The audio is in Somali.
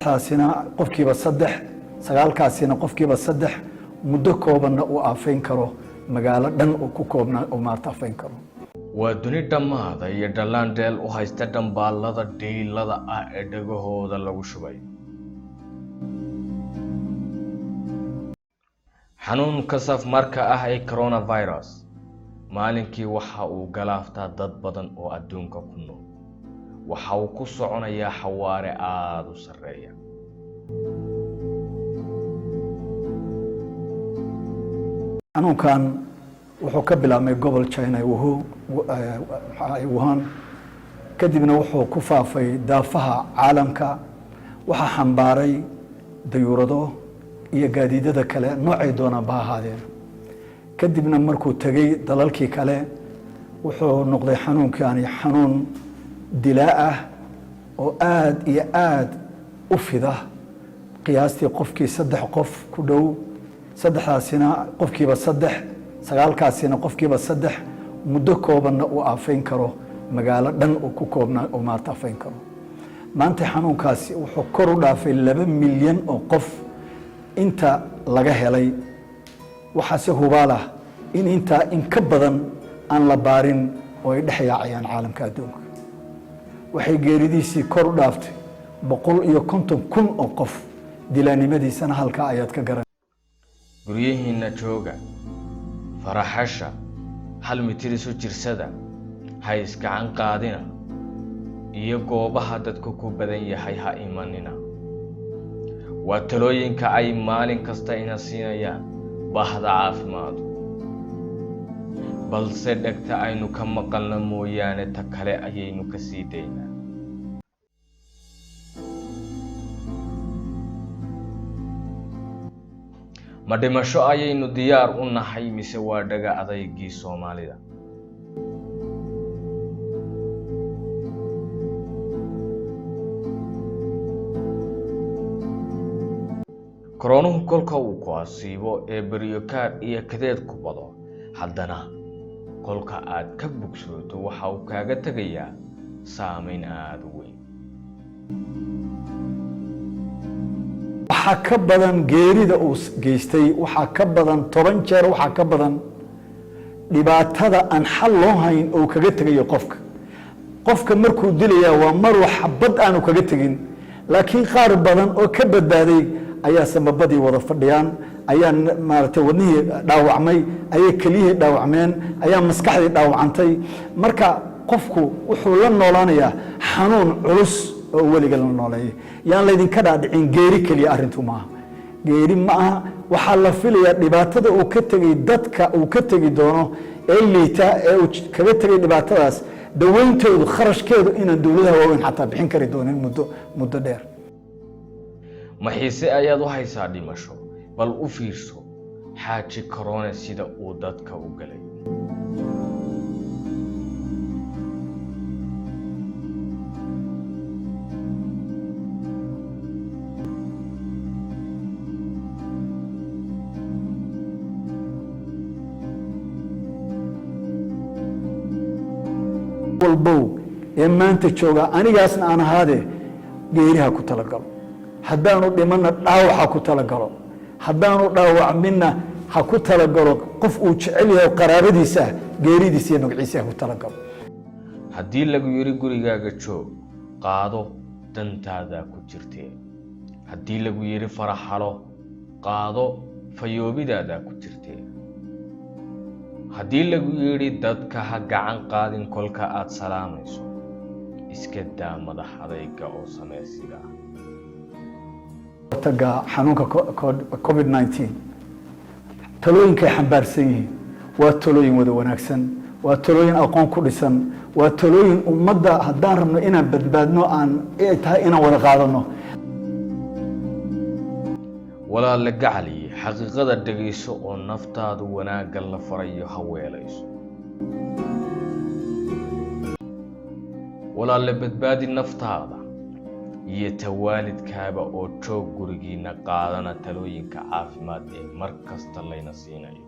taasina qofkiiba 3 sagaalkaasina qofkiiba 3 muddo koobanna uu aafeyn karo magaalo dhan oo ku koobnaa oo maarta aafeyn karo waa duni dhamaada iyo dhalandeel u haysta dambaalada dhiilada ah ee dhagahooda lagu shubay xanuunka safmarka ah ee coronavirus maalinkii waxa uu galaaftaa dad badan oo adduunka ku nool waxa uu ku soconayaa xawaare aad u sareeya xanuunkan wuxuu ka bilaabmay gobol China Wuhan kadibna wuxuu ku faafay daafaha caalamka waxa xambaaray dayuurado iyo gaadiidada kale noocay doonaan ba ahaadeen kadibna markuu tagay dalalkii kale wuxuu noqday xanuunkaani xanuun dilaa ah oo aad iyo aad u fida qiyaastii qofkii 3 qof ku dhow saddexdaasina qofkiiba 3 sagaalkaasina qofkiiba 3 muddo koobanna uu aafeyn karo magaalo dhan oo ku koobnaa oo maarta aafeyn karo maanta xanuunkaasi wuxuu kor u dhaafay 2 milyan oo qof inta laga helay waxa si hubaala in inta in ka badan aan la baarin oo ay dhaxyaacayaan caalamka adduunka waxay geeridiisii kor u dhaaftay 150,000 oo qof dilaanimadiisana halka ayaad ka garan guryihiina jooga faraxasha hal mitir isu jirsada hay iskacan qaadina iyo goobaha dadku ku badan yahay ha imanina waa talooyinka ay maalin kasta ina siinayaan bahda caafimaad balse dhagta aynu ka maqalna mooyaane ta kale ayaynu ka sii daynaa ma dhimasho ayaynu diyaar u nahay mise waa dhaga adaygii Soomaalida koronuhu kolka uu ku asiibo ee baryokaar iyo kadeed ku bado haddana kolka aad ka bogsooto waxa uu kaaga tagayaa saameyn aad u weyn waxa ka badan geerida uu geystay waxa ka badan 10 jeer waxa ka badan dhibaatada aan xal loo hayn oo kaga tagayo qofka markuu dilaya waa mar waxbad aanu kaga tagin laakiin qaar badan oo ka badbaaday ayaa samabadii wada fadhiyaan ayaa maartay wadnihii dhaawacmay ayaa kaliye dhaawacmeen ayaa maskaxdii dhaawacantay marka qofku wuxuu la noolaanayaa xanuun culus oo waliga la nooleeyay yaan la idin ka dhaadhicin geeri kaliya arintu ma geeri ma aha waxa la filayaa dhibaatada uu ka tagay dadka uu ka tagi doono ee liita ee uu kaga tagay dhibaatadaas daweyntoodu kharashkeedu inaan dawladaha waaweyn xataa bixin kari doonin muddo dheer ma xiise ayaad u haysaa dhimasho bal u fiirso xaaji corona sida uu dadka u galay walbow ee maanta jooga anigaasna aan ahaade geeriha ku talagalo haddaanu dhimanna dhaawaca ku talagalo haddaanu dhaawacminna ha ku talagalo qof uu jecel yahay qaraabadiisa geeridiisa iyo magaciisa ha ku talagalo haddii lagu yiri gurigaaga joog qaado dantaada ku jirtee haddii lagu yiri faraxalo qaado fayoobidaada ku jirtee haddii lagu yiri dadka ha gacan qaadin kolka aad salaamayso iska daa madax adayga oo sameysida taga xanuunka COVID-19 talooyinka xambaarsan yihiin waa talooyin wada wanaagsan waa talooyin aqoon ku dhisan waa talooyin ummadda haddaan rabno inaan badbaadno aan tahay inaan wada qaadano walaal gacali xaqiiqada dhageyso oo naftaadu wanaagga la farayo haweelayso walaal badbaadi naftaada iyo tawaalidkaaba oo joog gurigiina qaadana talooyinka caafimaad ee mar kasta layna siinayo